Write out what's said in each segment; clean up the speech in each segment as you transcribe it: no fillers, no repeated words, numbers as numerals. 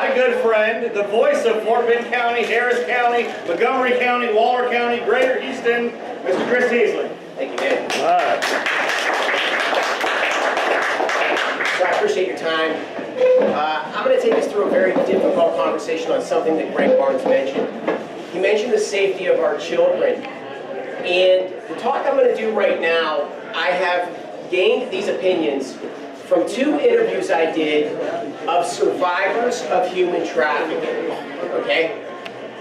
my good friend, the voice of Fort Bend County, Harris County, Montgomery County, Waller County, Greater Houston, Mr. Chris Heasley. Thank you, man. All right. So I appreciate your time. I'm going to take us through a very difficult conversation on something that Greg Barnes mentioned. He mentioned the safety of our children. And the talk I'm going to do right now, I have gained these opinions from 2 interviews I did of survivors of human trafficking, okay?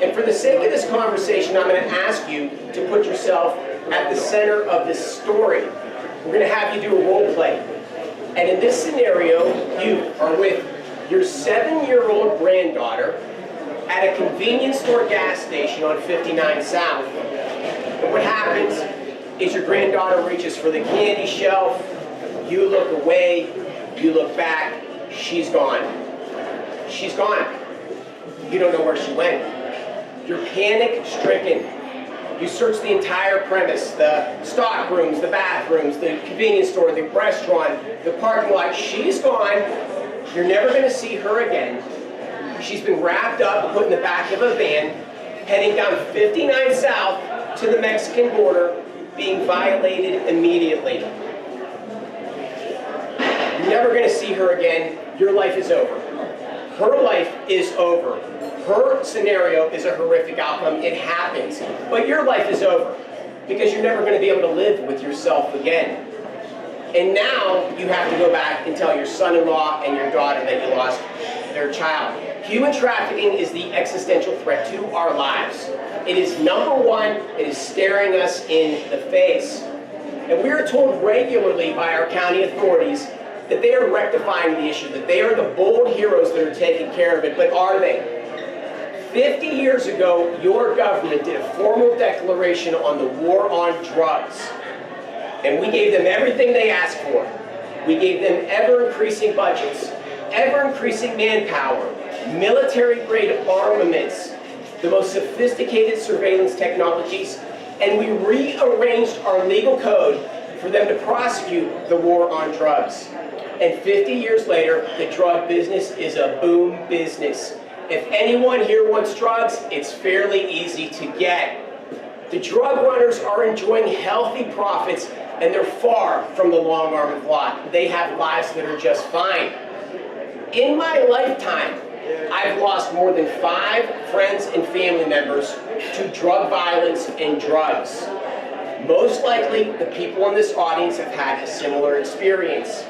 And for the sake of this conversation, I'm going to ask you to put yourself at the center of this story. We're going to have you do a role play. And in this scenario, you are with your 7-year-old granddaughter at a convenience store gas station on 59 South. And what happens is your granddaughter reaches for the candy shelf, you look away, you look back, she's gone. She's gone. You don't know where she went. You're panic-stricken. You search the entire premise, the stock rooms, the bathrooms, the convenience store, the restaurant, the parking lot. She's gone. You're never going to see her again. She's been wrapped up, put in the back of a van, heading down 59 South to the Mexican border, being violated immediately. You're never going to see her again. Your life is over. Her life is over. Her scenario is a horrific outcome. It happens. But your life is over because you're never going to be able to live with yourself again. And now you have to go back and tell your son-in-law and your daughter that you lost their child. Human trafficking is the existential threat to our lives. It is #1. It is staring us in the face. And we are told regularly by our county authorities that they are rectifying the issue, that they are the bold heroes that are taking care of it. But are they? 50 years ago, your government did a formal declaration on the war on drugs. And we gave them everything they asked for. We gave them ever-increasing budgets, ever-increasing manpower, military-grade armaments, the most sophisticated surveillance technologies, and we rearranged our legal code for them to prosecute the war on drugs. And 50 years later, the drug business is a boom business. If anyone here wants drugs, it's fairly easy to get. The drug runners are enjoying healthy profits, and they're far from the long arm of law. They have lives that are just fine. In my lifetime, I've lost more than 5 friends and family members to drug violence and drugs. Most likely, the people in this audience have had a similar experience.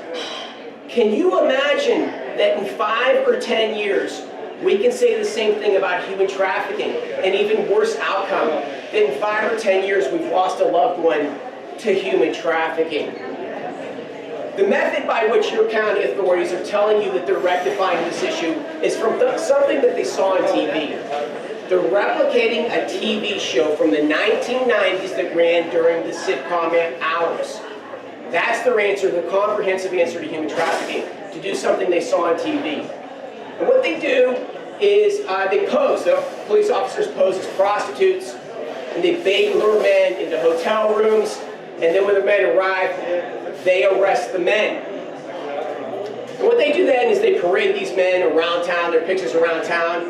Can you imagine that in 5 or 10 years, we can say the same thing about human trafficking, an even worse outcome, that in 5 or 10 years we've lost a loved one to human trafficking? The method by which your county authorities are telling you that they're rectifying this issue is from something that they saw on TV. They're replicating a TV show from the 1990s that ran during the sitcom hours. That's their answer, the comprehensive answer to human trafficking, to do something they saw on TV. And what they do is they pose, the police officers pose as prostitutes, and they bait and lure men into hotel rooms, and then when the men arrive, they arrest the men. And what they do then is they parade these men around town, their pictures around town,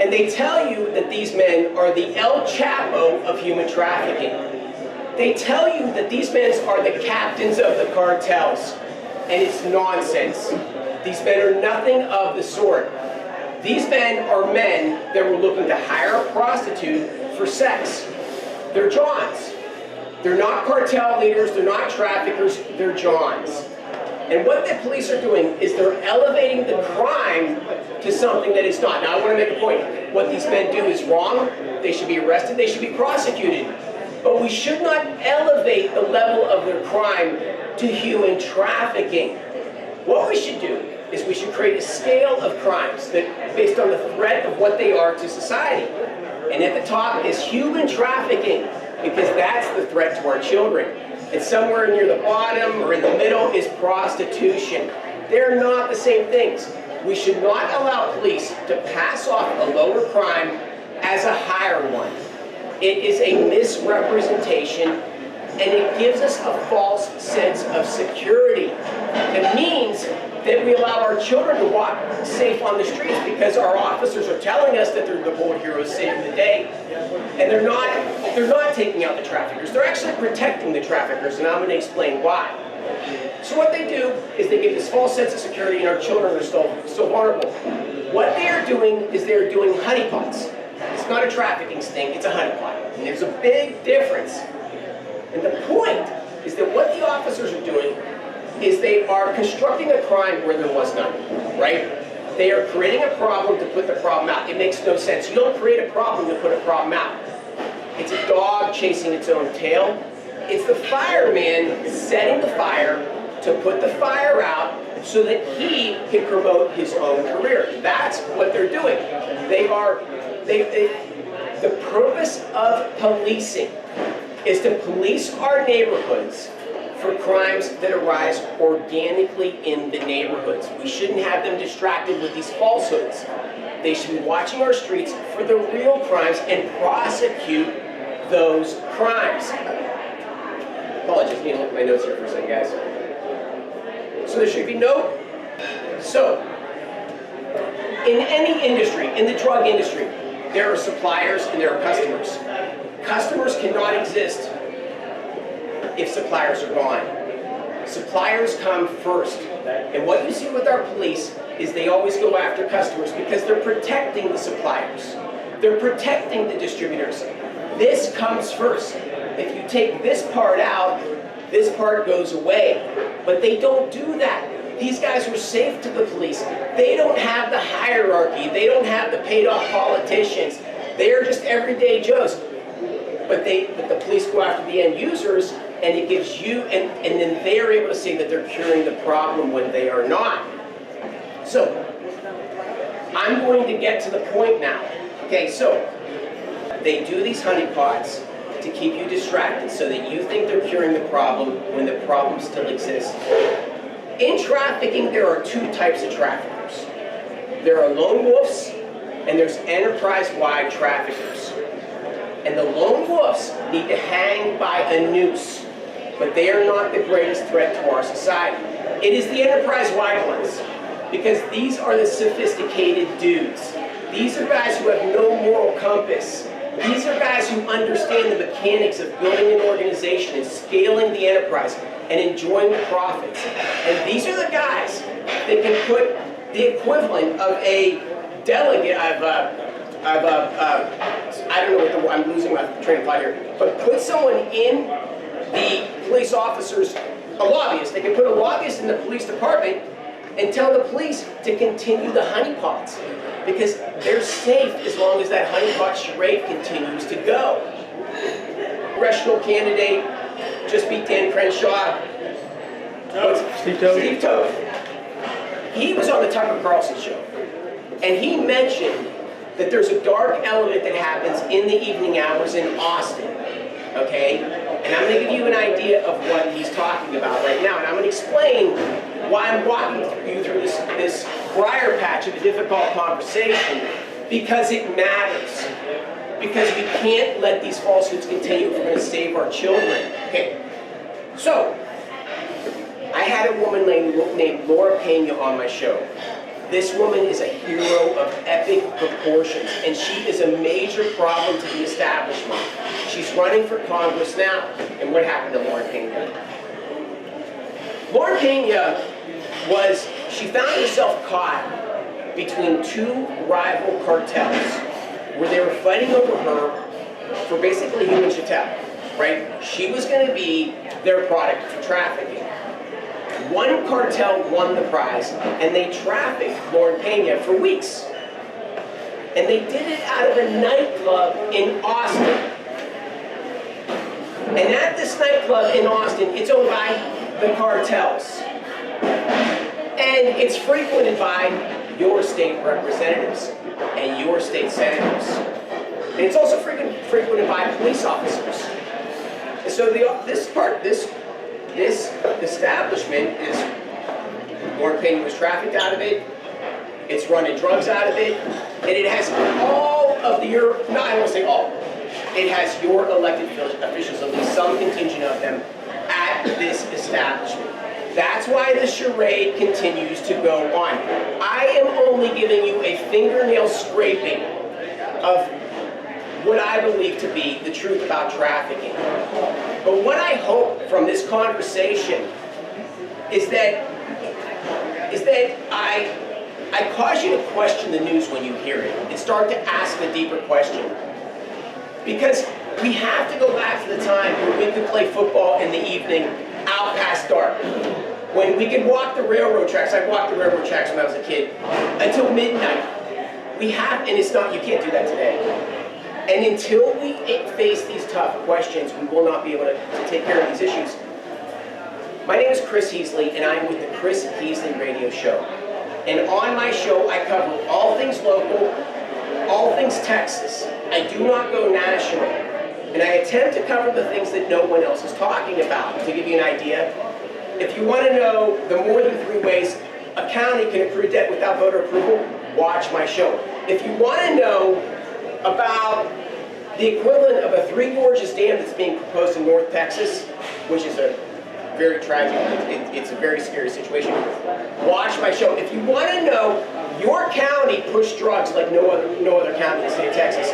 and they tell you that these men are the El Chapo of human trafficking. They tell you that these men are the captains of the cartels, and it's nonsense. These men are nothing of the sort. These men are men that were looking to hire a prostitute for sex. They're Johns. They're not cartel leaders, they're not traffickers, they're Johns. And what the police are doing is they're elevating the crime to something that is not. Now I want to make a point. What these men do is wrong. They should be arrested, they should be prosecuted. But we should not elevate the level of their crime to human trafficking. What we should do is we should create a scale of crimes that, based on the threat of what they are to society. And at the top is human trafficking, because that's the threat to our children. And somewhere near the bottom or in the middle is prostitution. They're not the same things. We should not allow police to pass off a lower crime as a higher one. It is a misrepresentation, and it gives us a false sense of security. It means that we allow our children to walk safe on the streets because our officers are telling us that they're the bold heroes saving the day, and they're not taking out the traffickers. They're actually protecting the traffickers, and I'm going to explain why. So what they do is they give this false sense of security, and our children are still vulnerable. What they are doing is they're doing honeypots. It's not a trafficking sting, it's a honeypot. And there's a big difference. And the point is that what the officers are doing is they are constructing a crime where there was none, right? They are creating a problem to put the problem out. It makes no sense. You don't create a problem to put a problem out. It's a dog chasing its own tail. It's the fireman setting the fire to put the fire out so that he can promote his own career. That's what they're doing. The purpose of policing is to police our neighborhoods for crimes that arise organically in the neighborhoods. We shouldn't have them distracted with these falsehoods. They should be watching our streets for the real crimes and prosecute those crimes. Apologies, I need to look at my notes here for a second, guys. So there should be no... So, in any industry, in the drug industry, there are suppliers and there are customers. Customers cannot exist if suppliers are gone. Suppliers come first. And what you see with our police is they always go after customers because they're protecting the suppliers. They're protecting the distributors. This comes first. If you take this part out, this part goes away. But they don't do that. These guys are safe to the police. They don't have the hierarchy. They don't have the paid-off politicians. They're just everyday Joes. But the police go after the end users, and it gives you, and then they're able to say that they're curing the problem when they are not. So, I'm going to get to the point now. Okay, so, they do these honeypots to keep you distracted so that you think they're curing the problem when the problem still exists. In trafficking, there are two types of traffickers. There are lone wolves, and there's enterprise-wide traffickers. And the lone wolves need to hang by a noose, but they are not the greatest threat to our society. It is the enterprise-wide ones, because these are the sophisticated dudes. These are guys who have no moral compass. These are guys who understand the mechanics of building an organization and scaling the enterprise and enjoying the profits. And these are the guys that can put the equivalent of a delegate, I don't know what the word, I'm losing my train of thought here, but put someone in the police officers, a lobbyist. They can put a lobbyist in the police department and tell the police to continue the honeypots because they're safe as long as that honeypot charade continues to go. Congressional candidate just beat Dan Crenshaw. Steve Toth. Steve Toth. He was on the Tucker Carlson show, and he mentioned that there's a dark element that happens in the evening hours in Austin, okay? And I'm going to give you an idea of what he's talking about right now, and I'm going to explain why I'm walking you through this briar patch of a difficult conversation, because it matters. Because we can't let these falsehoods continue if we're going to save our children. Okay, so I had a woman named Laura Pena on my show. This woman is a hero of epic proportions, and she is a major problem to the establishment. She's running for Congress now. And what happened to Laura Pena? Laura Pena she found herself caught between two rival cartels where they were fighting over her for basically human chattel, right? She was going to be their product for trafficking. One cartel won the prize, and they trafficked Lauren Pena for weeks. And they did it out of a nightclub in Austin. And at this nightclub in Austin, it's owned by the cartels. And it's frequented by your state representatives and your state senators. And it's also frequented by police officers. And so this establishment is, Lauren Pena was trafficked out of it, it's running drugs out of it, and it has all of I won't say all, it has your elected officials, at least some contingent of them, at this establishment. That's why the charade continues to go on. I am only giving you a fingernail scraping of what I believe to be the truth about trafficking. But what I hope from this conversation is that I cause you to question the news when you hear it and start to ask a deeper question. Because we have to go back to the time when we could play football in the evening out past dark. When we could walk the railroad tracks, I walked the railroad tracks when I was a kid, until midnight. We have, and it's not, you can't do that today. And until we face these tough questions, we will not be able to take care of these issues. My name is Chris Heasley, and I'm with the Chris Heasley Radio Show. And on my show, I cover all things local, all things Texas. I do not go national. And I attempt to cover the things that no one else is talking about. To give you an idea, if you want to know the more than 3 ways a county can accrue debt without voter approval, watch my show. If you want to know about the equivalent of a Three Gorges Dam that's being proposed in North Texas, which is a very tragic, it's a very scary situation, watch my show. If you want to know your county pushed drugs like no other county in the state of Texas,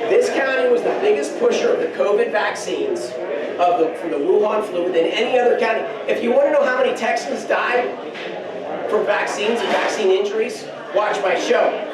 this county was the biggest pusher of the COVID vaccines from the Wuhan flu than any other county. If you want to know how many Texans died from vaccines and vaccine injuries, watch my show.